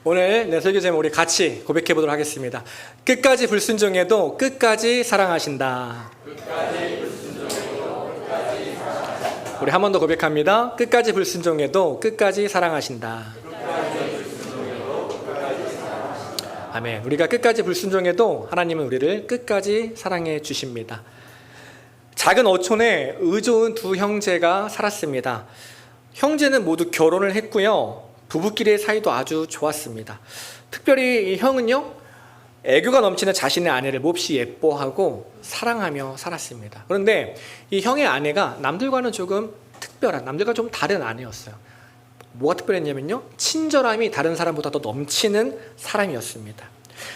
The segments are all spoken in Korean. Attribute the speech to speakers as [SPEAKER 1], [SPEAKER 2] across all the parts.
[SPEAKER 1] 오늘 내 설교 제목 우리 같이 고백해 보도록 하겠습니다. 끝까지 불순종해도 끝까지 사랑하신다. 우리 한 번 더 고백합니다. 끝까지 불순종해도 끝까지 사랑하신다. 아멘. 우리가 끝까지 불순종해도 하나님은 우리를 끝까지 사랑해 주십니다. 작은 어촌에 의좋은 두 형제가 살았습니다. 형제는 모두 결혼을 했고요. 부부끼리의 사이도 아주 좋았습니다. 특별히 이 형은요, 애교가 넘치는 자신의 아내를 몹시 예뻐하고 사랑하며 살았습니다. 그런데 이 형의 아내가 남들과는 조금 특별한, 남들과 좀 다른 아내였어요. 뭐가 특별했냐면요, 친절함이 다른 사람보다 더 넘치는 사람이었습니다.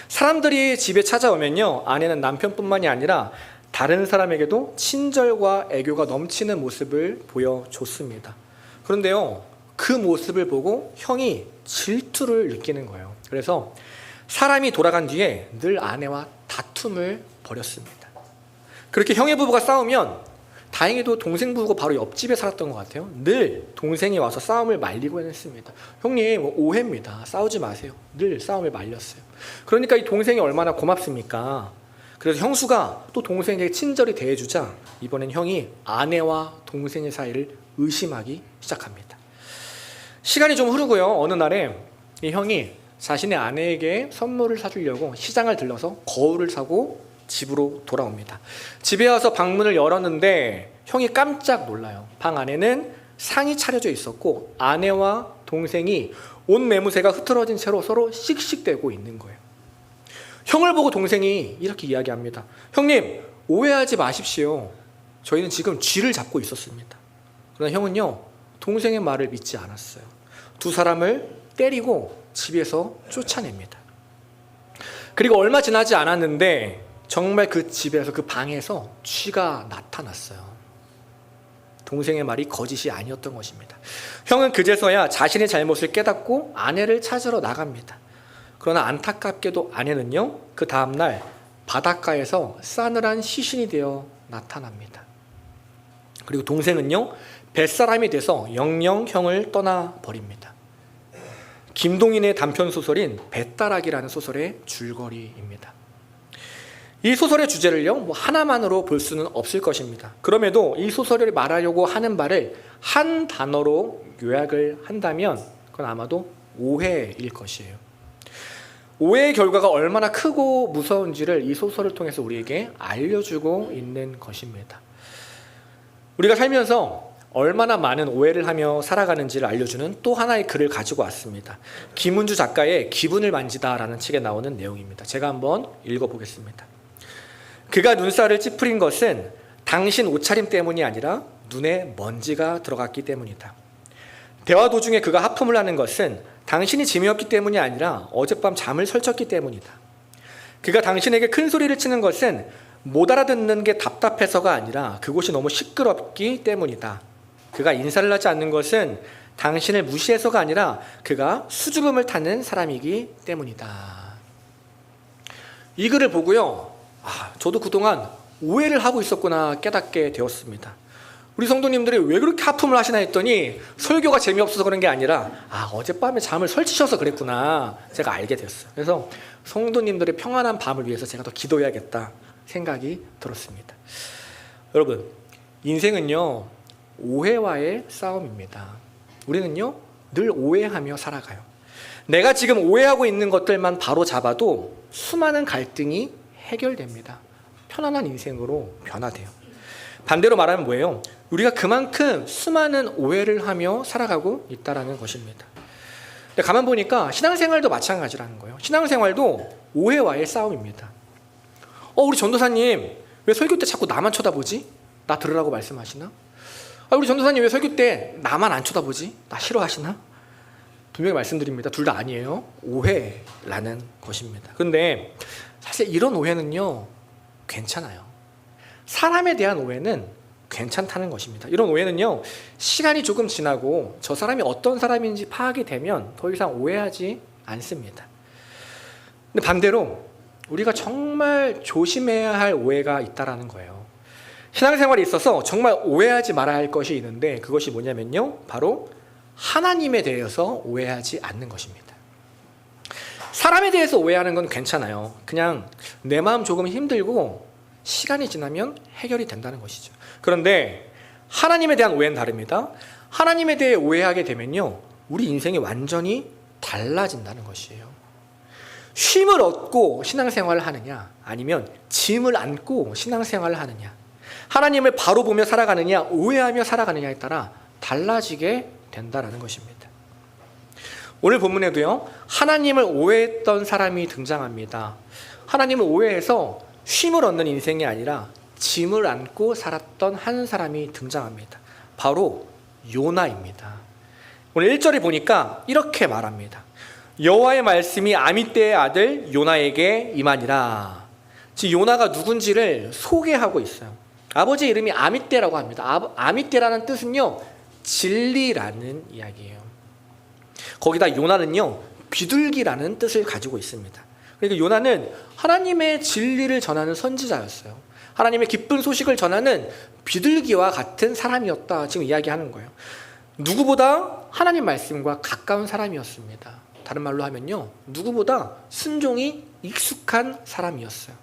[SPEAKER 1] 사람들이 집에 찾아오면요, 아내는 남편뿐만이 아니라 다른 사람에게도 친절과 애교가 넘치는 모습을 보여줬습니다. 그런데요, 그 모습을 보고 형이 질투를 느끼는 거예요. 그래서 사람이 돌아간 뒤에 늘 아내와 다툼을 벌였습니다. 그렇게 형의 부부가 싸우면 다행히도 동생 부부가 바로 옆집에 살았던 것 같아요. 늘 동생이 와서 싸움을 말리고 했습니다. 형님, 오해입니다. 싸우지 마세요. 늘 싸움을 말렸어요. 그러니까 이 동생이 얼마나 고맙습니까? 그래서 형수가 또 동생에게 친절히 대해주자 이번엔 형이 아내와 동생의 사이를 의심하기 시작합니다. 시간이 좀 흐르고요. 어느 날에 이 형이 자신의 아내에게 선물을 사주려고 시장을 들러서 거울을 사고 집으로 돌아옵니다. 집에 와서 방문을 열었는데 형이 깜짝 놀라요. 방 안에는 상이 차려져 있었고 아내와 동생이 옷 매무새가 흐트러진 채로 서로 씩씩대고 있는 거예요. 형을 보고 동생이 이렇게 이야기합니다. 형님, 오해하지 마십시오. 저희는 지금 쥐를 잡고 있었습니다. 그러나 형은요, 동생의 말을 믿지 않았어요. 두 사람을 때리고 집에서 쫓아냅니다. 그리고 얼마 지나지 않았는데 정말 그 집에서, 그 방에서 쥐가 나타났어요. 동생의 말이 거짓이 아니었던 것입니다. 형은 그제서야 자신의 잘못을 깨닫고 아내를 찾으러 나갑니다. 그러나 안타깝게도 아내는요, 그 다음날 바닷가에서 싸늘한 시신이 되어 나타납니다. 그리고 동생은요, 뱃사람이 돼서 영영 형을 떠나버립니다. 김동인의 단편소설인 뱃다락이라는 소설의 줄거리입니다. 이 소설의 주제를요, 하나만으로 볼 수는 없을 것입니다. 그럼에도 이 소설을 말하려고 하는 바를 한 단어로 요약을 한다면 그건 아마도 오해일 것이에요. 오해의 결과가 얼마나 크고 무서운지를 이 소설을 통해서 우리에게 알려주고 있는 것입니다. 우리가 살면서 얼마나 많은 오해를 하며 살아가는지를 알려주는 또 하나의 글을 가지고 왔습니다. 김은주 작가의 기분을 만지다라는 책에 나오는 내용입니다. 제가 한번 읽어보겠습니다. 그가 눈살을 찌푸린 것은 당신 옷차림 때문이 아니라 눈에 먼지가 들어갔기 때문이다. 대화 도중에 그가 하품을 하는 것은 당신이 재미없기 때문이 아니라 어젯밤 잠을 설쳤기 때문이다. 그가 당신에게 큰 소리를 치는 것은 못 알아듣는 게 답답해서가 아니라 그곳이 너무 시끄럽기 때문이다. 그가 인사를 하지 않는 것은 당신을 무시해서가 아니라 그가 수줍음을 타는 사람이기 때문이다. 이 글을 보고요, 저도 그동안 오해를 하고 있었구나 깨닫게 되었습니다. 우리 성도님들이 왜 그렇게 하품을 하시나 했더니 설교가 재미없어서 그런 게 아니라 어젯밤에 잠을 설치셔서 그랬구나 제가 알게 되었어요. 그래서 성도님들의 평안한 밤을 위해서 제가 더 기도해야겠다 생각이 들었습니다. 여러분, 인생은요, 오해와의 싸움입니다. 우리는요, 늘 오해하며 살아가요. 내가 지금 오해하고 있는 것들만 바로 잡아도 수많은 갈등이 해결됩니다. 편안한 인생으로 변화돼요. 반대로 말하면 뭐예요? 우리가 그만큼 수많은 오해를 하며 살아가고 있다는 것입니다. 근데 가만 보니까 신앙생활도 마찬가지라는 거예요. 신앙생활도 오해와의 싸움입니다. 우리 전도사님 왜 설교 때 자꾸 나만 쳐다보지? 나 들으라고 말씀하시나? 우리 전도사님 왜 설교 때 나만 안 쳐다보지? 나 싫어하시나? 분명히 말씀드립니다. 둘 다 아니에요. 오해라는 것입니다. 그런데 사실 이런 오해는요, 괜찮아요. 사람에 대한 오해는 괜찮다는 것입니다. 이런 오해는요, 시간이 조금 지나고 저 사람이 어떤 사람인지 파악이 되면 더 이상 오해하지 않습니다. 근데 반대로 우리가 정말 조심해야 할 오해가 있다는 거예요. 신앙생활에 있어서 정말 오해하지 말아야 할 것이 있는데 그것이 뭐냐면요, 바로 하나님에 대해서 오해하지 않는 것입니다. 사람에 대해서 오해하는 건 괜찮아요. 그냥 내 마음 조금 힘들고 시간이 지나면 해결이 된다는 것이죠. 그런데 하나님에 대한 오해는 다릅니다. 하나님에 대해 오해하게 되면요, 우리 인생이 완전히 달라진다는 것이에요. 쉼을 얻고 신앙생활을 하느냐, 아니면 짐을 안고 신앙생활을 하느냐, 하나님을 바로 보며 살아가느냐, 오해하며 살아가느냐에 따라 달라지게 된다는 것입니다. 오늘 본문에도요, 하나님을 오해했던 사람이 등장합니다. 하나님을 오해해서 쉼을 얻는 인생이 아니라 짐을 안고 살았던 한 사람이 등장합니다. 바로 요나입니다. 오늘 1절에 보니까 이렇게 말합니다. 여호와의 말씀이 아미떼의 아들 요나에게 임하니라. 지금 요나가 누군지를 소개하고 있어요. 아버지 이름이 아미떼라고 합니다. 아미떼라는 뜻은요, 진리라는 이야기예요. 거기다 요나는요, 비둘기라는 뜻을 가지고 있습니다. 그러니까 요나는 하나님의 진리를 전하는 선지자였어요. 하나님의 기쁜 소식을 전하는 비둘기와 같은 사람이었다, 지금 이야기하는 거예요. 누구보다 하나님 말씀과 가까운 사람이었습니다. 다른 말로 하면요, 누구보다 순종이 익숙한 사람이었어요.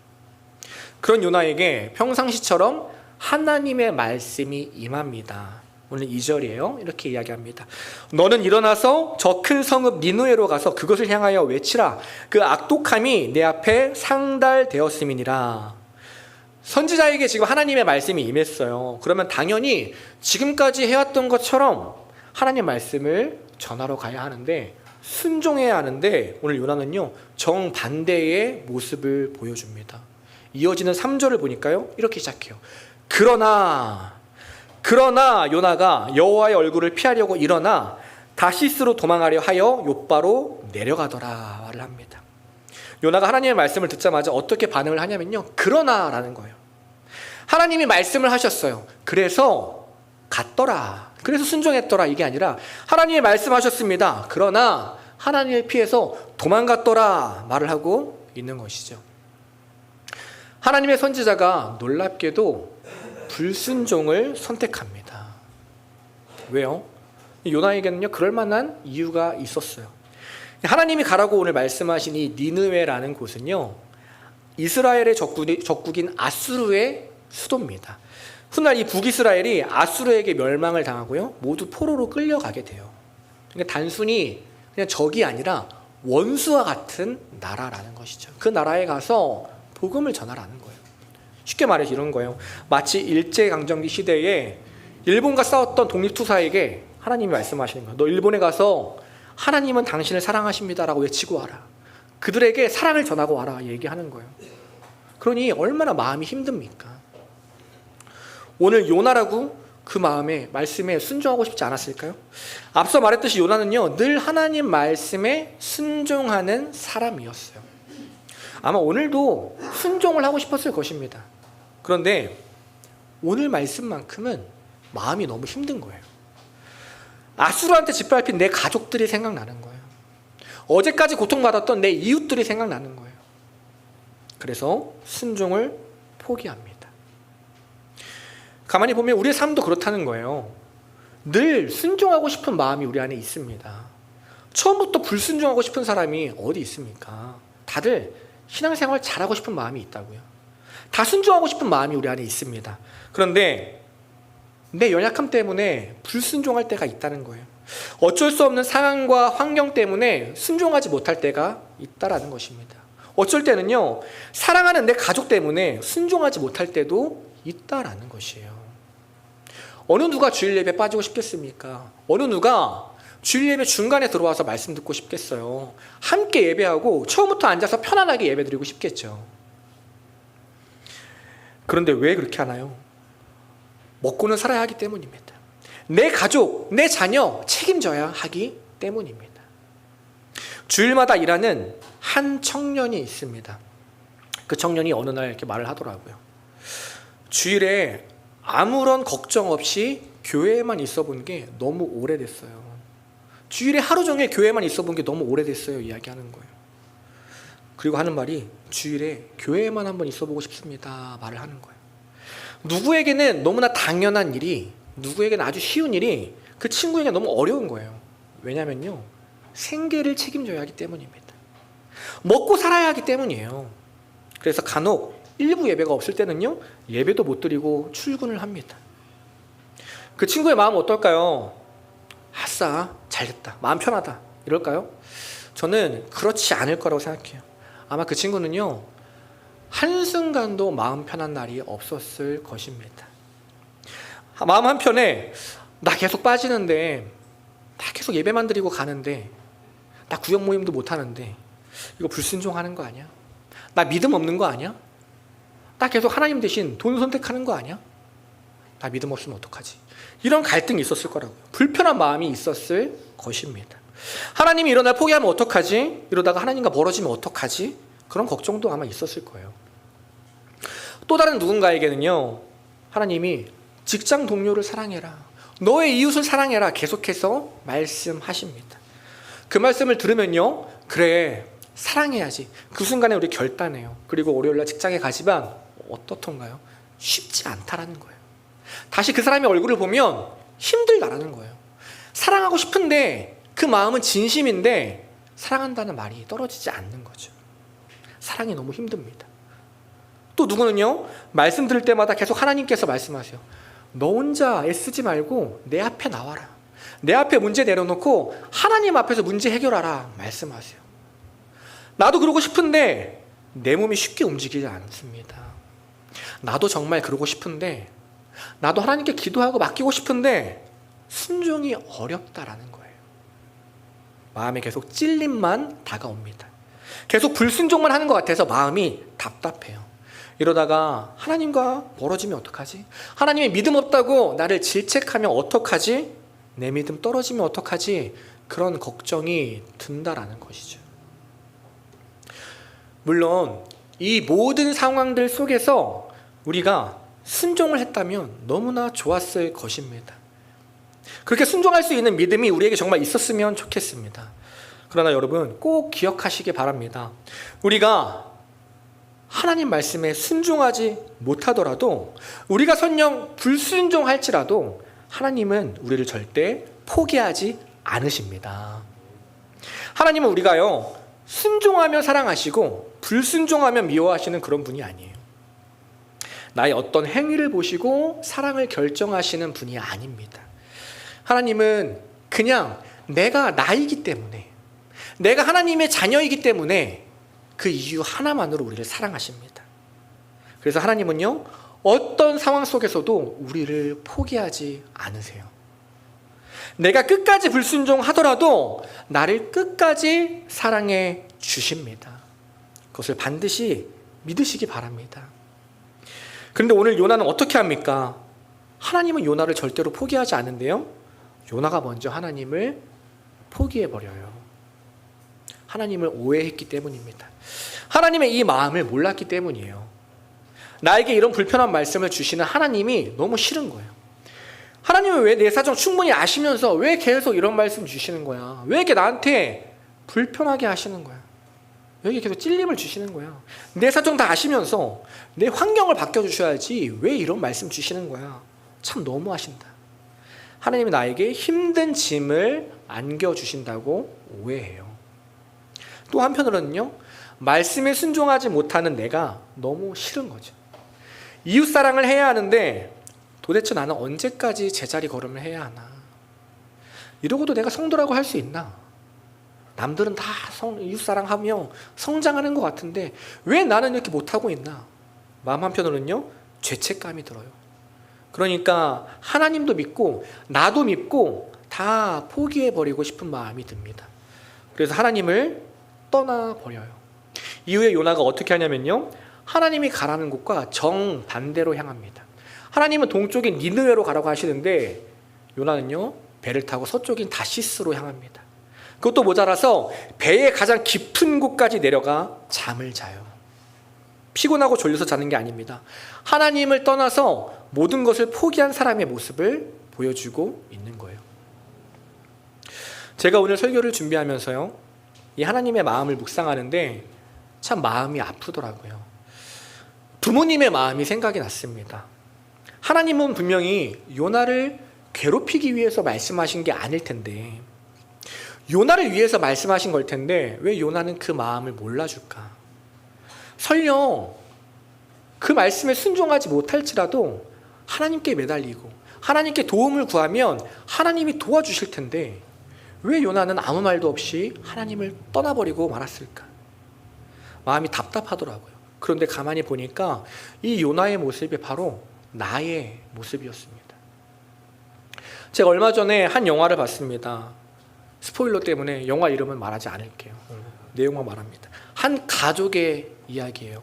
[SPEAKER 1] 그런 요나에게 평상시처럼 하나님의 말씀이 임합니다. 오늘 2절이에요. 이렇게 이야기합니다. 너는 일어나서 저 큰 성읍 니느웨로 가서 그것을 향하여 외치라. 그 악독함이 내 앞에 상달되었음이니라. 선지자에게 지금 하나님의 말씀이 임했어요. 그러면 당연히 지금까지 해왔던 것처럼 하나님 말씀을 전하러 가야 하는데, 순종해야 하는데, 오늘 요나는요, 정반대의 모습을 보여줍니다. 이어지는 3절을 보니까요, 이렇게 시작해요. 그러나 요나가 여호와의 얼굴을 피하려고 일어나 다시스로 도망하려 하여 욥바로 내려가더라 말을 합니다. 요나가 하나님의 말씀을 듣자마자 어떻게 반응을 하냐면요, 그러나라는 거예요. 하나님이 말씀을 하셨어요. 그래서 갔더라, 그래서 순종했더라, 이게 아니라 하나님이 말씀하셨습니다. 그러나 하나님을 피해서 도망갔더라 말을 하고 있는 것이죠. 하나님의 선지자가 놀랍게도 불순종을 선택합니다. 왜요? 요나에게는요, 그럴 만한 이유가 있었어요. 하나님이 가라고 오늘 말씀하신 이 니느웨라는 곳은요, 이스라엘의 적국인 아수르의 수도입니다. 훗날 이 북이스라엘이 아수르에게 멸망을 당하고요, 모두 포로로 끌려가게 돼요. 그러니까 단순히 그냥 적이 아니라 원수와 같은 나라라는 것이죠. 그 나라에 가서 복음을 전하라는 거예요. 쉽게 말해서 이런 거예요. 마치 일제강점기 시대에 일본과 싸웠던 독립투사에게 하나님이 말씀하시는 거예요. 너 일본에 가서 하나님은 당신을 사랑하십니다라고 외치고 와라. 그들에게 사랑을 전하고 와라 얘기하는 거예요. 그러니 얼마나 마음이 힘듭니까? 오늘 요나라고 그 마음에 말씀에 순종하고 싶지 않았을까요? 앞서 말했듯이 요나는요, 늘 하나님 말씀에 순종하는 사람이었어요. 아마 오늘도 순종을 하고 싶었을 것입니다. 그런데 오늘 말씀만큼은 마음이 너무 힘든 거예요. 아수르한테 짓밟힌 내 가족들이 생각나는 거예요. 어제까지 고통받았던 내 이웃들이 생각나는 거예요. 그래서 순종을 포기합니다. 가만히 보면 우리의 삶도 그렇다는 거예요. 늘 순종하고 싶은 마음이 우리 안에 있습니다. 처음부터 불순종하고 싶은 사람이 어디 있습니까? 다들 신앙생활 잘하고 싶은 마음이 있다고요. 다 순종하고 싶은 마음이 우리 안에 있습니다. 그런데 내 연약함 때문에 불순종할 때가 있다는 거예요. 어쩔 수 없는 상황과 환경 때문에 순종하지 못할 때가 있다라는 것입니다. 어쩔 때는요, 사랑하는 내 가족 때문에 순종하지 못할 때도 있다라는 것이에요. 어느 누가 주일 예배 빠지고 싶겠습니까? 어느 누가 주일 예배 중간에 들어와서 말씀 듣고 싶겠어요? 함께 예배하고 처음부터 앉아서 편안하게 예배 드리고 싶겠죠. 그런데 왜 그렇게 하나요? 먹고는 살아야 하기 때문입니다. 내 가족, 내 자녀 책임져야 하기 때문입니다. 주일마다 일하는 한 청년이 있습니다. 그 청년이 어느 날 이렇게 말을 하더라고요. 주일에 아무런 걱정 없이 교회에만 있어 본 게 너무 오래됐어요. 주일에 하루 종일 교회에만 있어 본 게 너무 오래됐어요 이야기하는 거예요. 그리고 하는 말이 주일에 교회에만 한번 있어 보고 싶습니다 말을 하는 거예요. 누구에게는 너무나 당연한 일이, 누구에게는 아주 쉬운 일이 그 친구에게 너무 어려운 거예요. 왜냐면요, 생계를 책임져야 하기 때문입니다. 먹고 살아야 하기 때문이에요. 그래서 간혹 일부 예배가 없을 때는요, 예배도 못 드리고 출근을 합니다. 그 친구의 마음은 어떨까요? 아싸, 잘됐다, 마음 편하다, 이럴까요? 저는 그렇지 않을 거라고 생각해요. 아마 그 친구는요, 한순간도 마음 편한 날이 없었을 것입니다. 마음 한편에 나 계속 빠지는데, 나 계속 예배만 드리고 가는데, 나 구역 모임도 못 하는데 이거 불순종하는 거 아니야? 나 믿음 없는 거 아니야? 나 계속 하나님 대신 돈 선택하는 거 아니야? 나 믿음 없으면 어떡하지? 이런 갈등이 있었을 거라고요. 불편한 마음이 있었을 것입니다. 하나님이 이런 날 포기하면 어떡하지? 이러다가 하나님과 멀어지면 어떡하지? 그런 걱정도 아마 있었을 거예요. 또 다른 누군가에게는요, 하나님이 직장 동료를 사랑해라, 너의 이웃을 사랑해라, 계속해서 말씀하십니다. 그 말씀을 들으면요, 그래, 사랑해야지. 그 순간에 우리 결단해요. 그리고 월요일날 직장에 가지만 어떻던가요? 쉽지 않다라는 거예요. 다시 그 사람의 얼굴을 보면 힘들다라는 거예요. 사랑하고 싶은데 그 마음은 진심인데 사랑한다는 말이 떨어지지 않는 거죠. 사랑이 너무 힘듭니다. 또 누구는요, 말씀 들을 때마다 계속 하나님께서 말씀하세요. 너 혼자 애쓰지 말고 내 앞에 나와라. 내 앞에 문제 내려놓고 하나님 앞에서 문제 해결하라 말씀하세요. 나도 그러고 싶은데 내 몸이 쉽게 움직이지 않습니다. 나도 정말 그러고 싶은데, 나도 하나님께 기도하고 맡기고 싶은데 순종이 어렵다라는 거예요. 마음에 계속 찔림만 다가옵니다. 계속 불순종만 하는 것 같아서 마음이 답답해요. 이러다가 하나님과 멀어지면 어떡하지? 하나님의 믿음 없다고 나를 질책하면 어떡하지? 내 믿음 떨어지면 어떡하지? 그런 걱정이 든다라는 것이죠. 물론 이 모든 상황들 속에서 우리가 순종을 했다면 너무나 좋았을 것입니다. 그렇게 순종할 수 있는 믿음이 우리에게 정말 있었으면 좋겠습니다. 그러나 여러분, 꼭 기억하시기 바랍니다. 우리가 하나님 말씀에 순종하지 못하더라도, 우리가 설령 불순종할지라도 하나님은 우리를 절대 포기하지 않으십니다. 하나님은 우리가요, 순종하며 사랑하시고 불순종하며 미워하시는 그런 분이 아니에요. 나의 어떤 행위를 보시고 사랑을 결정하시는 분이 아닙니다. 하나님은 그냥 내가 나이기 때문에, 내가 하나님의 자녀이기 때문에 그 이유 하나만으로 우리를 사랑하십니다. 그래서 하나님은요, 어떤 상황 속에서도 우리를 포기하지 않으세요. 내가 끝까지 불순종하더라도 나를 끝까지 사랑해 주십니다. 그것을 반드시 믿으시기 바랍니다. 그런데 오늘 요나는 어떻게 합니까? 하나님은 요나를 절대로 포기하지 않는데요, 요나가 먼저 하나님을 포기해버려요. 하나님을 오해했기 때문입니다. 하나님의 이 마음을 몰랐기 때문이에요. 나에게 이런 불편한 말씀을 주시는 하나님이 너무 싫은 거예요. 하나님은 왜 내 사정 충분히 아시면서 왜 계속 이런 말씀 주시는 거야? 왜 이렇게 나한테 불편하게 하시는 거야? 왜 이렇게 계속 찔림을 주시는 거야? 내 사정 다 아시면서 내 환경을 바꿔주셔야지 왜 이런 말씀 주시는 거야? 참 너무하신다. 하나님이 나에게 힘든 짐을 안겨주신다고 오해해요. 또 한편으로는요, 말씀에 순종하지 못하는 내가 너무 싫은 거죠. 이웃사랑을 해야 하는데 도대체 나는 언제까지 제자리 걸음을 해야 하나? 이러고도 내가 성도라고 할 수 있나? 남들은 다 이웃사랑하며 성장하는 것 같은데 왜 나는 이렇게 못하고 있나? 마음 한편으로는요, 죄책감이 들어요. 그러니까 하나님도 믿고 나도 믿고 다 포기해버리고 싶은 마음이 듭니다. 그래서 하나님을 떠나버려요. 이후에 요나가 어떻게 하냐면요, 하나님이 가라는 곳과 정반대로 향합니다. 하나님은 동쪽인 니느웨로 가라고 하시는데 요나는요, 배를 타고 서쪽인 다시스로 향합니다. 그것도 모자라서 배의 가장 깊은 곳까지 내려가 잠을 자요. 피곤하고 졸려서 자는 게 아닙니다. 하나님을 떠나서 모든 것을 포기한 사람의 모습을 보여주고 있는 거예요. 제가 오늘 설교를 준비하면서요, 이 하나님의 마음을 묵상하는데 참 마음이 아프더라고요. 부모님의 마음이 생각이 났습니다. 하나님은 분명히 요나를 괴롭히기 위해서 말씀하신 게 아닐 텐데, 요나를 위해서 말씀하신 걸 텐데 왜 요나는 그 마음을 몰라줄까? 설령 그 말씀에 순종하지 못할지라도 하나님께 매달리고 하나님께 도움을 구하면 하나님이 도와주실 텐데 왜 요나는 아무 말도 없이 하나님을 떠나버리고 말았을까? 마음이 답답하더라고요. 그런데 가만히 보니까 이 요나의 모습이 바로 나의 모습이었습니다. 제가 얼마 전에 한 영화를 봤습니다. 스포일러 때문에 영화 이름은 말하지 않을게요. 내용만 말합니다. 한 가족의 이야기예요.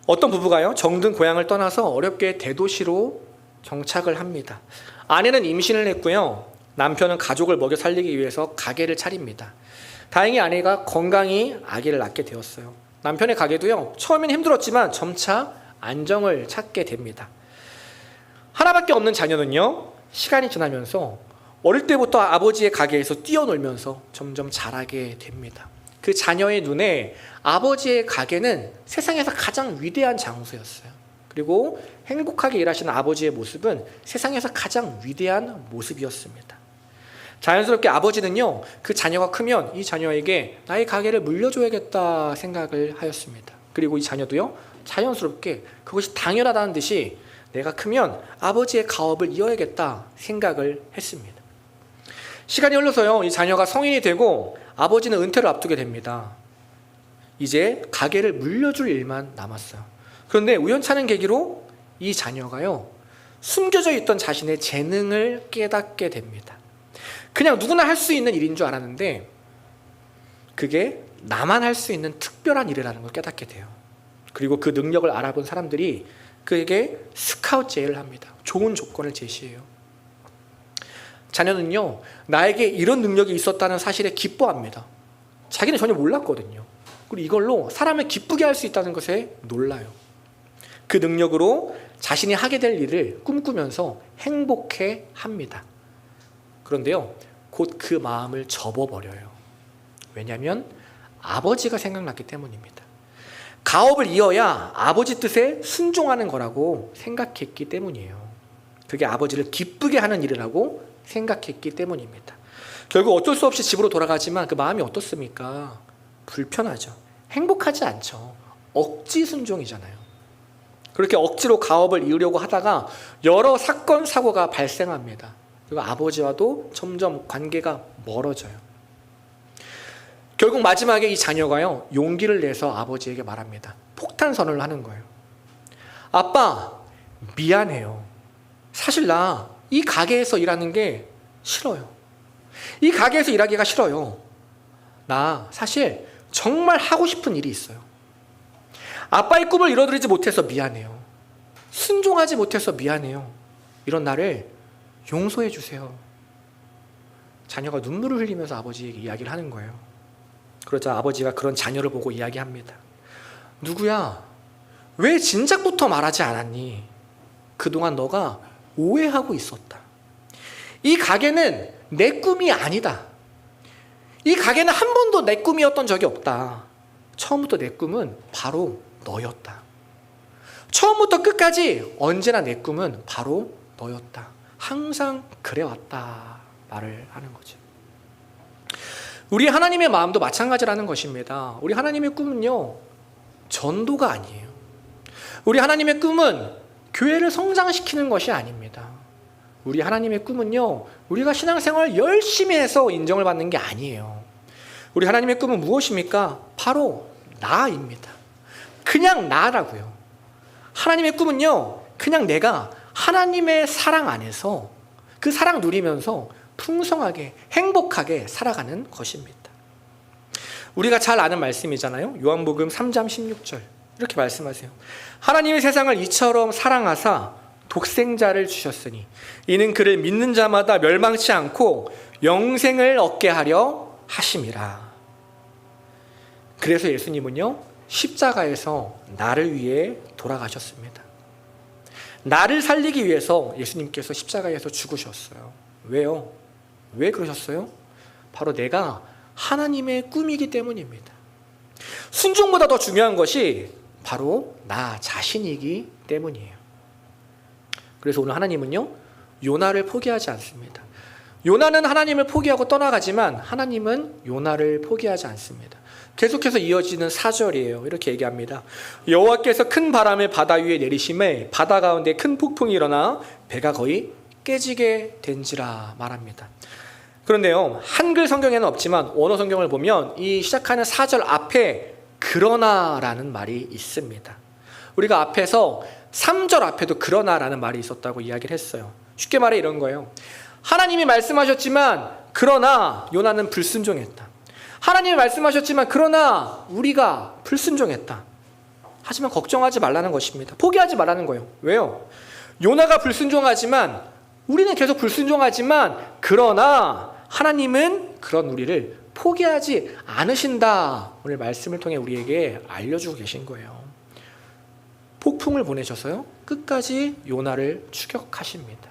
[SPEAKER 1] 어떤 부부가요, 정든 고향을 떠나서 어렵게 대도시로 정착을 합니다. 아내는 임신을 했고요. 남편은 가족을 먹여 살리기 위해서 가게를 차립니다. 다행히 아내가 건강히 아기를 낳게 되었어요. 남편의 가게도요, 처음엔 힘들었지만 점차 안정을 찾게 됩니다. 하나밖에 없는 자녀는요, 시간이 지나면서 어릴 때부터 아버지의 가게에서 뛰어놀면서 점점 자라게 됩니다. 그 자녀의 눈에 아버지의 가게는 세상에서 가장 위대한 장소였어요. 그리고 행복하게 일하시는 아버지의 모습은 세상에서 가장 위대한 모습이었습니다. 자연스럽게 아버지는요, 그 자녀가 크면 이 자녀에게 나의 가게를 물려줘야겠다 생각을 하였습니다. 그리고 이 자녀도요, 자연스럽게 그것이 당연하다는 듯이 내가 크면 아버지의 가업을 이어야겠다 생각을 했습니다. 시간이 흘러서요, 이 자녀가 성인이 되고 아버지는 은퇴를 앞두게 됩니다. 이제 가게를 물려줄 일만 남았어요. 그런데 우연찮은 계기로 이 자녀가요, 숨겨져 있던 자신의 재능을 깨닫게 됩니다. 그냥 누구나 할 수 있는 일인 줄 알았는데 그게 나만 할 수 있는 특별한 일이라는 걸 깨닫게 돼요. 그리고 그 능력을 알아본 사람들이 그에게 스카우트 제의를 합니다. 좋은 조건을 제시해요. 자녀는요, 나에게 이런 능력이 있었다는 사실에 기뻐합니다. 자기는 전혀 몰랐거든요. 그리고 이걸로 사람을 기쁘게 할 수 있다는 것에 놀라요. 그 능력으로 자신이 하게 될 일을 꿈꾸면서 행복해 합니다. 그런데요, 곧 그 마음을 접어버려요. 왜냐하면 아버지가 생각났기 때문입니다. 가업을 이어야 아버지 뜻에 순종하는 거라고 생각했기 때문이에요. 그게 아버지를 기쁘게 하는 일이라고 생각했기 때문입니다. 결국 어쩔 수 없이 집으로 돌아가지만 그 마음이 어떻습니까? 불편하죠. 행복하지 않죠. 억지 순종이잖아요. 그렇게 억지로 가업을 이으려고 하다가 여러 사건, 사고가 발생합니다. 그리고 아버지와도 점점 관계가 멀어져요. 결국 마지막에 이 자녀가요, 용기를 내서 아버지에게 말합니다. 폭탄 선언을 하는 거예요. 아빠, 미안해요. 사실 나 이 가게에서 일하는 게 싫어요. 이 가게에서 일하기가 싫어요. 나 사실 정말 하고 싶은 일이 있어요. 아빠의 꿈을 이뤄드리지 못해서 미안해요. 순종하지 못해서 미안해요. 이런 나를 용서해 주세요. 자녀가 눈물을 흘리면서 아버지에게 이야기를 하는 거예요. 그러자 아버지가 그런 자녀를 보고 이야기합니다. 누구야? 왜 진작부터 말하지 않았니? 그동안 너가 오해하고 있었다. 이 가게는 내 꿈이 아니다. 이 가게는 한 번도 내 꿈이었던 적이 없다. 처음부터 내 꿈은 바로 너였다. 처음부터 끝까지 언제나 내 꿈은 바로 너였다. 항상 그래왔다. 말을 하는 거죠. 우리 하나님의 마음도 마찬가지라는 것입니다. 우리 하나님의 꿈은요, 전도가 아니에요. 우리 하나님의 꿈은 교회를 성장시키는 것이 아닙니다. 우리 하나님의 꿈은요, 우리가 신앙생활을 열심히 해서 인정을 받는 게 아니에요. 우리 하나님의 꿈은 무엇입니까? 바로 나입니다. 그냥 나라고요. 하나님의 꿈은요, 그냥 내가 하나님의 사랑 안에서 그 사랑 누리면서 풍성하게 행복하게 살아가는 것입니다. 우리가 잘 아는 말씀이잖아요. 요한복음 3장 16절 이렇게 말씀하세요. 하나님의 세상을 이처럼 사랑하사 독생자를 주셨으니 이는 그를 믿는 자마다 멸망치 않고 영생을 얻게 하려 하심이라. 그래서 예수님은요, 십자가에서 나를 위해 돌아가셨습니다. 나를 살리기 위해서 예수님께서 십자가에서 죽으셨어요. 왜요? 왜 그러셨어요? 바로 내가 하나님의 꿈이기 때문입니다. 순종보다 더 중요한 것이 바로 나 자신이기 때문이에요. 그래서 오늘 하나님은요, 요나를 포기하지 않습니다. 요나는 하나님을 포기하고 떠나가지만 하나님은 요나를 포기하지 않습니다. 계속해서 이어지는 4절이에요. 이렇게 얘기합니다. 여호와께서 큰 바람을 바다 위에 내리심에 바다 가운데 큰 폭풍이 일어나 배가 거의 깨지게 된지라 말합니다. 그런데요, 한글 성경에는 없지만 원어 성경을 보면 이 시작하는 4절 앞에 그러나라는 말이 있습니다. 우리가 앞에서 3절 앞에도 그러나라는 말이 있었다고 이야기를 했어요. 쉽게 말해 이런 거예요. 하나님이 말씀하셨지만 그러나 요나는 불순종했다. 하나님이 말씀하셨지만 그러나 우리가 불순종했다. 하지만 걱정하지 말라는 것입니다. 포기하지 말라는 거예요. 왜요? 요나가 불순종하지만 우리는 계속 불순종하지만 그러나 하나님은 그런 우리를 포기하지 않으신다. 오늘 말씀을 통해 우리에게 알려주고 계신 거예요. 폭풍을 보내셔서요 끝까지 요나를 추격하십니다.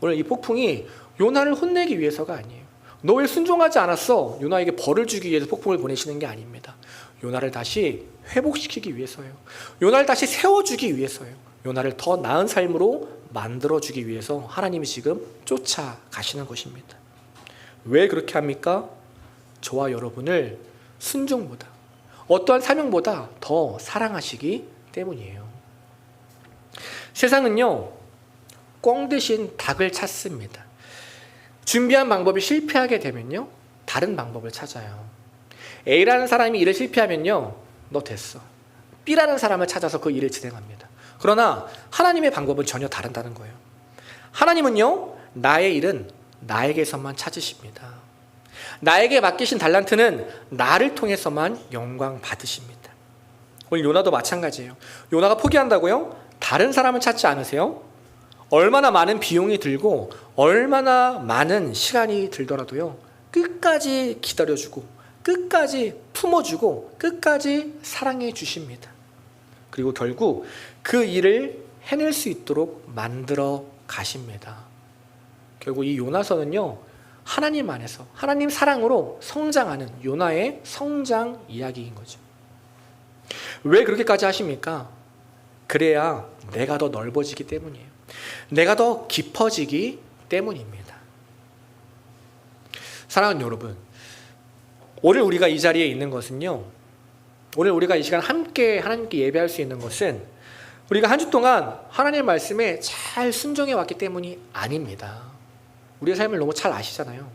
[SPEAKER 1] 오늘 이 폭풍이 요나를 혼내기 위해서가 아니에요. 너 왜 순종하지 않았어? 요나에게 벌을 주기 위해서 폭풍을 보내시는 게 아닙니다. 요나를 다시 회복시키기 위해서요. 요나를 다시 세워주기 위해서요. 요나를 더 나은 삶으로 만들어주기 위해서 하나님이 지금 쫓아가시는 것입니다. 왜 그렇게 합니까? 저와 여러분을 순종보다 어떠한 사명보다 더 사랑하시기 때문이에요. 세상은요 꽝 대신 닭을 찾습니다. 준비한 방법이 실패하게 되면요 다른 방법을 찾아요. A라는 사람이 일을 실패하면요 너 됐어. B라는 사람을 찾아서 그 일을 진행합니다. 그러나 하나님의 방법은 전혀 다르다는 거예요. 하나님은요 나의 일은 나에게서만 찾으십니다. 나에게 맡기신 달란트는 나를 통해서만 영광 받으십니다. 오늘 요나도 마찬가지예요. 요나가 포기한다고요? 다른 사람을 찾지 않으세요? 얼마나 많은 비용이 들고 얼마나 많은 시간이 들더라도요 끝까지 기다려주고 끝까지 품어주고 끝까지 사랑해 주십니다. 그리고 결국 그 일을 해낼 수 있도록 만들어 가십니다. 결국 이 요나서는요 하나님 안에서 하나님 사랑으로 성장하는 요나의 성장 이야기인 거죠. 왜 그렇게까지 하십니까? 그래야 내가 더 넓어지기 때문이에요. 내가 더 깊어지기 때문입니다. 사랑하는 여러분, 오늘 우리가 이 자리에 있는 것은요 오늘 우리가 이 시간 함께 하나님께 예배할 수 있는 것은 우리가 한 주 동안 하나님의 말씀에 잘 순종해 왔기 때문이 아닙니다. 우리의 삶을 너무 잘 아시잖아요.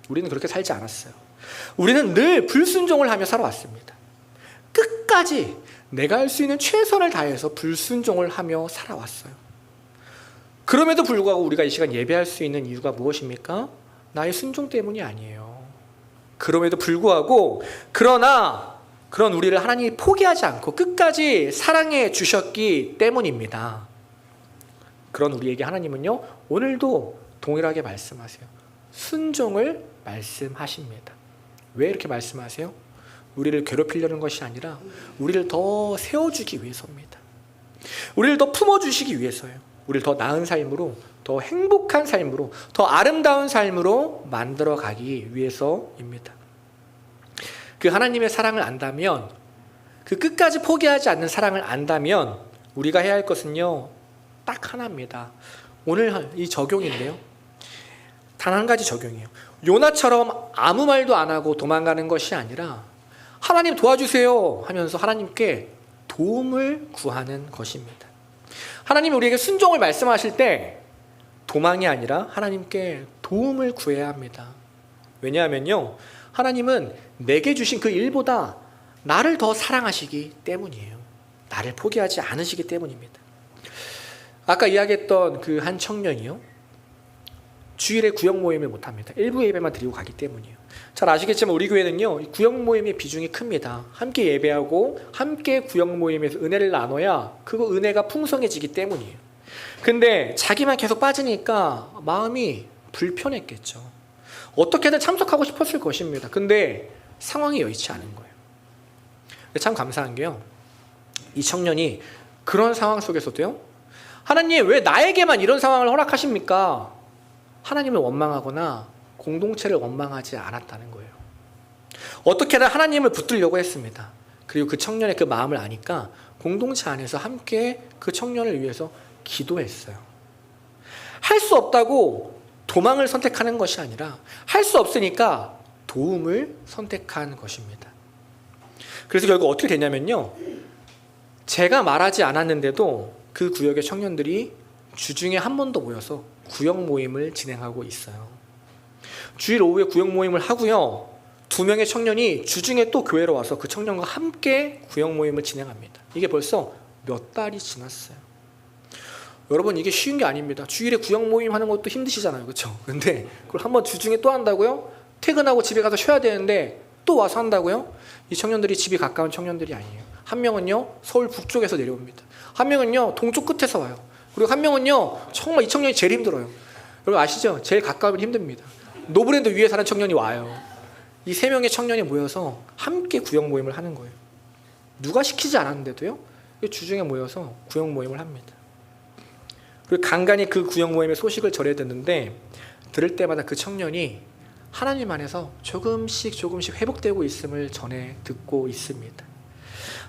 [SPEAKER 1] 우리는 그렇게 살지 않았어요. 우리는 늘 불순종을 하며 살아왔습니다. 끝까지 내가 할 수 있는 최선을 다해서 불순종을 하며 살아왔어요. 그럼에도 불구하고 우리가 이 시간 예배할 수 있는 이유가 무엇입니까? 나의 순종 때문이 아니에요. 그럼에도 불구하고 그러나 그런 우리를 하나님이 포기하지 않고 끝까지 사랑해 주셨기 때문입니다. 그런 우리에게 하나님은요 오늘도 동일하게 말씀하세요. 순종을 말씀하십니다. 왜 이렇게 말씀하세요? 우리를 괴롭히려는 것이 아니라 우리를 더 세워주기 위해서입니다. 우리를 더 품어주시기 위해서요. 우리를 더 나은 삶으로, 더 행복한 삶으로, 더 아름다운 삶으로 만들어가기 위해서입니다. 그 하나님의 사랑을 안다면, 그 끝까지 포기하지 않는 사랑을 안다면 우리가 해야 할 것은요 딱 하나입니다. 오늘 이 적용인데요 단 한 가지 적용이에요. 요나처럼 아무 말도 안 하고 도망가는 것이 아니라 하나님 도와주세요 하면서 하나님께 도움을 구하는 것입니다. 하나님이 우리에게 순종을 말씀하실 때 도망이 아니라 하나님께 도움을 구해야 합니다. 왜냐하면요 하나님은 내게 주신 그 일보다 나를 더 사랑하시기 때문이에요. 나를 포기하지 않으시기 때문입니다. 아까 이야기했던 그 한 청년이요 주일에 구역 모임을 못합니다. 일부 예배만 드리고 가기 때문이에요. 잘 아시겠지만 우리 교회는요 구역 모임의 비중이 큽니다. 함께 예배하고 함께 구역 모임에서 은혜를 나눠야 그 은혜가 풍성해지기 때문이에요. 근데 자기만 계속 빠지니까 마음이 불편했겠죠. 어떻게든 참석하고 싶었을 것입니다. 근데 상황이 여의치 않은 거예요. 참 감사한 게요 이 청년이 그런 상황 속에서도요 하나님 왜 나에게만 이런 상황을 허락하십니까? 하나님을 원망하거나 공동체를 원망하지 않았다는 거예요. 어떻게든 하나님을 붙들려고 했습니다. 그리고 그 청년의 그 마음을 아니까 공동체 안에서 함께 그 청년을 위해서 기도했어요. 할 수 없다고 도망을 선택하는 것이 아니라 할 수 없으니까 도움을 선택한 것입니다. 그래서 결국 어떻게 되냐면요, 제가 말하지 않았는데도 그 구역의 청년들이 주중에 한 번 더 모여서 구역 모임을 진행하고 있어요. 주일 오후에 구역 모임을 하고요, 2명의 청년이 주중에 또 교회로 와서 그 청년과 함께 구역 모임을 진행합니다. 이게 벌써 몇 달이 지났어요. 여러분, 이게 쉬운 게 아닙니다. 주일에 구역 모임 하는 것도 힘드시잖아요, 그렇죠? 근데 그걸 한번 주중에 또 한다고요? 퇴근하고 집에 가서 쉬어야 되는데 또 와서 한다고요? 이 청년들이 집이 가까운 청년들이 아니에요. 한 명은요, 서울 북쪽에서 내려옵니다. 한 명은요, 동쪽 끝에서 와요. 그리고 한 명은요, 정말 이 청년이 제일 힘들어요. 여러분 아시죠? 제일 가까우면 힘듭니다. 노브랜드 위에 사는 청년이 와요. 이 3명의 청년이 모여서 함께 구역 모임을 하는 거예요. 누가 시키지 않았는데도요, 주중에 모여서 구역 모임을 합니다. 그리고 간간히 그 구역 모임의 소식을 전해 듣는데, 들을 때마다 그 청년이 하나님 안에서 조금씩 회복되고 있음을 전해 듣고 있습니다.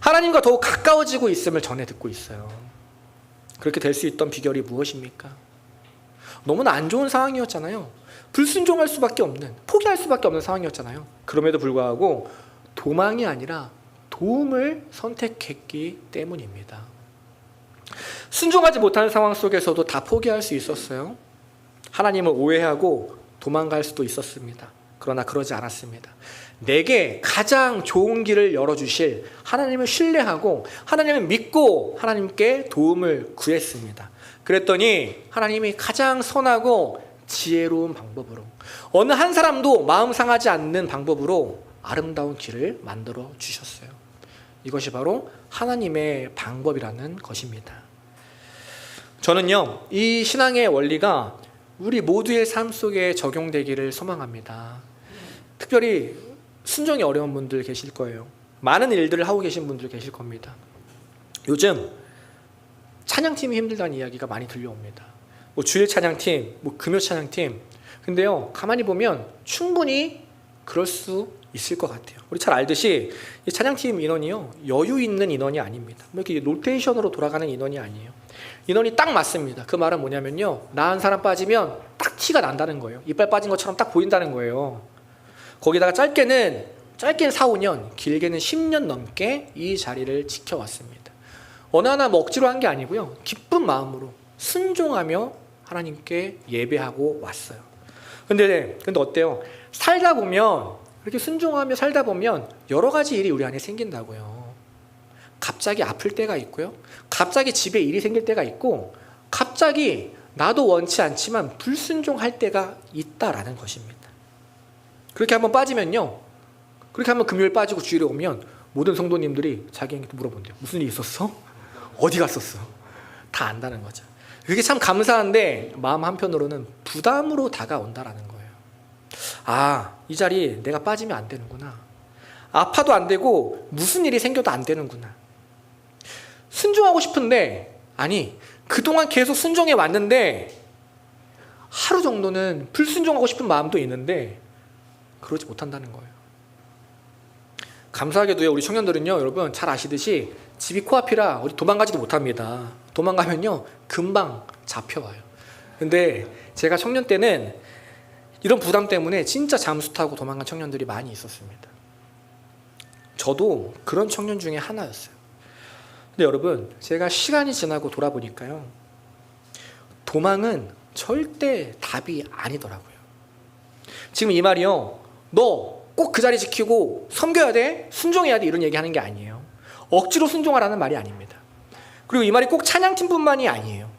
[SPEAKER 1] 하나님과 더욱 가까워지고 있음을 전해 듣고 있어요. 그렇게 될 수 있던 비결이 무엇입니까? 너무나 안 좋은 상황이었잖아요. 불순종할 수밖에 없는, 포기할 수밖에 없는 상황이었잖아요. 그럼에도 불구하고 도망이 아니라 도움을 선택했기 때문입니다. 순종하지 못하는 상황 속에서도 다 포기할 수 있었어요. 하나님을 오해하고 도망갈 수도 있었습니다. 그러나 그러지 않았습니다. 내게 가장 좋은 길을 열어주실 하나님을 신뢰하고 하나님을 믿고 하나님께 도움을 구했습니다. 그랬더니 하나님이 가장 선하고 지혜로운 방법으로, 어느 한 사람도 마음 상하지 않는 방법으로 아름다운 길을 만들어 주셨어요. 이것이 바로 하나님의 방법이라는 것입니다. 저는요, 이 신앙의 원리가 우리 모두의 삶 속에 적용되기를 소망합니다. 특별히 순종이 어려운 분들 계실 거예요. 많은 일들을 하고 계신 분들 계실 겁니다. 요즘 찬양팀이 힘들다는 이야기가 많이 들려옵니다. 주일 찬양팀, 금요 찬양팀. 근데요, 가만히 보면 충분히 그럴 수 있을 것 같아요. 우리 잘 알듯이 이 찬양팀 인원이요, 여유 있는 인원이 아닙니다. 이렇게 로테이션으로 돌아가는 인원이 아니에요. 인원이 딱 맞습니다. 그 말은 뭐냐면요, 나은 사람 빠지면 딱 티가 난다는 거예요. 이빨 빠진 것처럼 딱 보인다는 거예요. 거기다가 짧게는 4, 5년, 길게는 10년 넘게 이 자리를 지켜왔습니다. 어느 하나 억지로 한 게 아니고요, 기쁜 마음으로 순종하며 하나님께 예배하고 왔어요. 근데 어때요? 살다 보면, 이렇게 순종하며 살다 보면 여러 가지 일이 우리 안에 생긴다고요. 갑자기 아플 때가 있고요, 갑자기 집에 일이 생길 때가 있고, 갑자기 나도 원치 않지만 불순종할 때가 있다라는 것입니다. 그렇게 한번 빠지면요, 그렇게 한번 금요일 빠지고 주일에 오면 모든 성도님들이 자기에게 물어본대요. 무슨 일 있었어? 어디 갔었어? 다 안다는 거죠. 그게 참 감사한데 마음 한편으로는 부담으로 다가온다라는 거예요. 아, 이 자리 내가 빠지면 안 되는구나. 아파도 안 되고 무슨 일이 생겨도 안 되는구나. 순종하고 싶은데, 아니, 그동안 계속 순종해 왔는데 하루 정도는 불순종하고 싶은 마음도 있는데 그러지 못한다는 거예요. 감사하게도요, 우리 청년들은요, 여러분 잘 아시듯이 집이 코앞이라 우리 도망가지도 못합니다. 도망가면요, 금방 잡혀와요. 근데 제가 청년 때는 이런 부담 때문에 진짜 잠수 타고 도망간 청년들이 많이 있었습니다. 저도 그런 청년 중에 하나였어요. 근데 여러분, 제가 시간이 지나고 돌아보니까요, 도망은 절대 답이 아니더라고요. 지금 이 말이요, 너 꼭 그 자리 지키고 섬겨야 돼, 순종해야 돼, 이런 얘기하는 게 아니에요. 억지로 순종하라는 말이 아닙니다. 그리고 이 말이 꼭 찬양팀뿐만이 아니에요.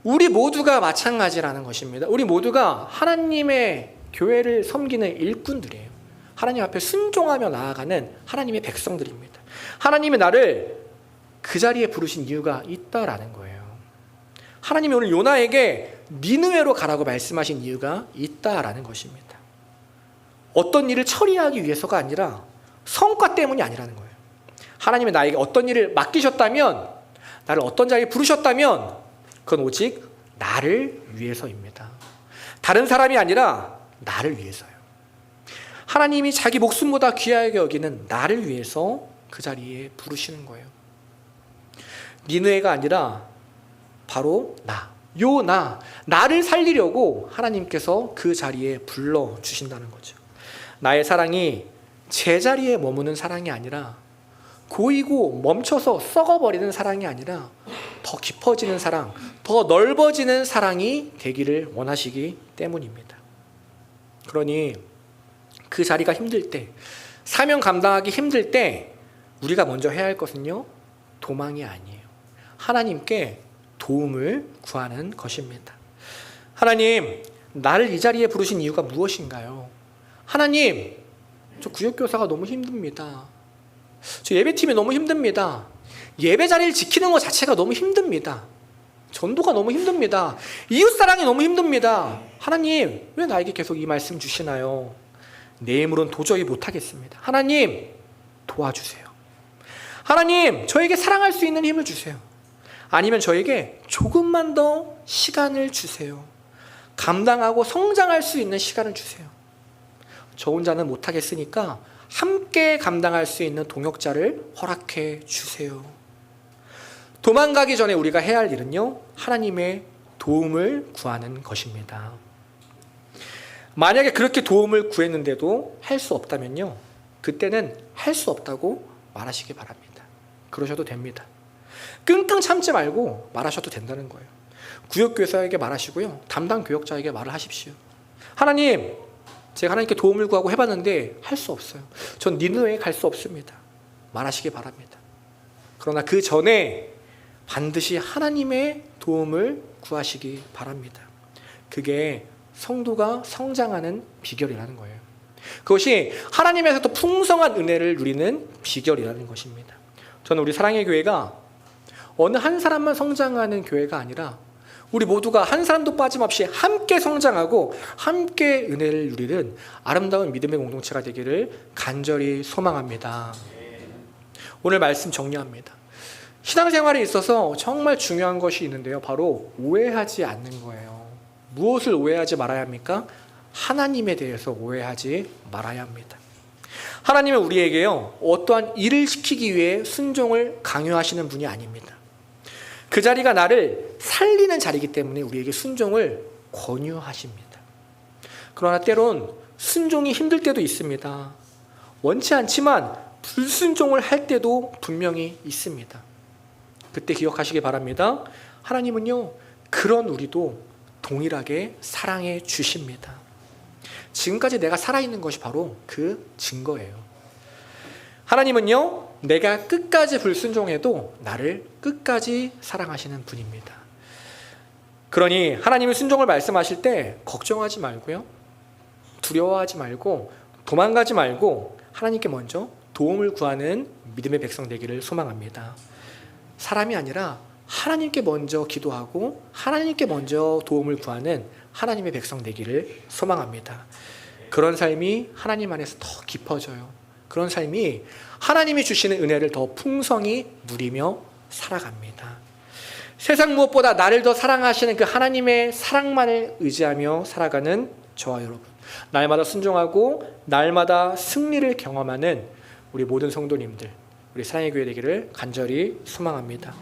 [SPEAKER 1] 우리 모두가 마찬가지라는 것입니다. 우리 모두가 하나님의 교회를 섬기는 일꾼들이에요. 하나님 앞에 순종하며 나아가는 하나님의 백성들입니다. 하나님이 나를 그 자리에 부르신 이유가 있다라는 거예요. 하나님이 오늘 요나에게 니느웨로 가라고 말씀하신 이유가 있다라는 것입니다. 어떤 일을 처리하기 위해서가 아니라 성과 때문이 아니라는 거예요. 하나님이 나에게 어떤 일을 맡기셨다면, 나를 어떤 자리에 부르셨다면 그건 오직 나를 위해서입니다. 다른 사람이 아니라 나를 위해서요. 하나님이 자기 목숨보다 귀하게 여기는 나를 위해서 그 자리에 부르시는 거예요. 니느웨가 아니라 바로 나, 나를 살리려고 하나님께서 그 자리에 불러주신다는 거죠. 나의 사랑이 제자리에 머무는 사랑이 아니라 고이고 멈춰서 썩어버리는 사랑이 아니라 더 깊어지는 사랑, 더 넓어지는 사랑이 되기를 원하시기 때문입니다. 그러니 그 자리가 힘들 때, 사명 감당하기 힘들 때 우리가 먼저 해야 할 것은요, 도망이 아니에요. 하나님께 도움을 구하는 것입니다. 하나님, 나를 이 자리에 부르신 이유가 무엇인가요? 하나님, 저 구역교사가 너무 힘듭니다. 저 예배팀이 너무 힘듭니다. 예배 자리를 지키는 것 자체가 너무 힘듭니다. 전도가 너무 힘듭니다. 이웃사랑이 너무 힘듭니다. 하나님, 왜 나에게 계속 이 말씀 주시나요? 내 힘으로는 도저히 못하겠습니다. 하나님, 도와주세요. 하나님, 저에게 사랑할 수 있는 힘을 주세요. 아니면 저에게 조금만 더 시간을 주세요. 감당하고 성장할 수 있는 시간을 주세요. 저 혼자는 못하겠으니까 함께 감당할 수 있는 동역자를 허락해 주세요. 도망가기 전에 우리가 해야 할 일은요, 하나님의 도움을 구하는 것입니다. 만약에 그렇게 도움을 구했는데도 할 수 없다면요, 그때는 할 수 없다고 말하시기 바랍니다. 그러셔도 됩니다. 끙끙 참지 말고 말하셔도 된다는 거예요. 구역교사에게 말하시고요, 담당 교역자에게 말을 하십시오. 하나님, 제가 하나님께 도움을 구하고 해봤는데 할 수 없어요. 전 니느웨에 갈 수 없습니다. 말하시기 바랍니다. 그러나 그 전에 반드시 하나님의 도움을 구하시기 바랍니다. 그게 성도가 성장하는 비결이라는 거예요. 그것이 하나님에서부터 풍성한 은혜를 누리는 비결이라는 것입니다. 저는 우리 사랑의 교회가 어느 한 사람만 성장하는 교회가 아니라 우리 모두가 한 사람도 빠짐없이 함께 성장하고 함께 은혜를 누리는 아름다운 믿음의 공동체가 되기를 간절히 소망합니다. 오늘 말씀 정리합니다. 신앙생활에 있어서 정말 중요한 것이 있는데요, 바로 오해하지 않는 거예요. 무엇을 오해하지 말아야 합니까? 하나님에 대해서 오해하지 말아야 합니다. 하나님은 우리에게요, 어떠한 일을 시키기 위해 순종을 강요하시는 분이 아닙니다. 그 자리가 나를 살리는 자리이기 때문에 우리에게 순종을 권유하십니다. 그러나 때론 순종이 힘들 때도 있습니다. 원치 않지만 불순종을 할 때도 분명히 있습니다. 그때 기억하시기 바랍니다. 하나님은요, 그런 우리도 동일하게 사랑해 주십니다. 지금까지 내가 살아있는 것이 바로 그 증거예요. 하나님은요, 내가 끝까지 불순종해도 나를 끝까지 사랑하시는 분입니다. 그러니 하나님의 순종을 말씀하실 때 걱정하지 말고요, 두려워하지 말고 도망가지 말고 하나님께 먼저 도움을 구하는 믿음의 백성 되기를 소망합니다. 사람이 아니라 하나님께 먼저 기도하고 하나님께 먼저 도움을 구하는 하나님의 백성 되기를 소망합니다. 그런 삶이 하나님 안에서 더 깊어져요. 그런 삶이 하나님이 주시는 은혜를 더 풍성히 누리며 살아갑니다. 세상 무엇보다 나를 더 사랑하시는 그 하나님의 사랑만을 의지하며 살아가는 저와 여러분, 날마다 순종하고 날마다 승리를 경험하는 우리 모든 성도님들, 우리 사랑의 교회 되기를 간절히 소망합니다.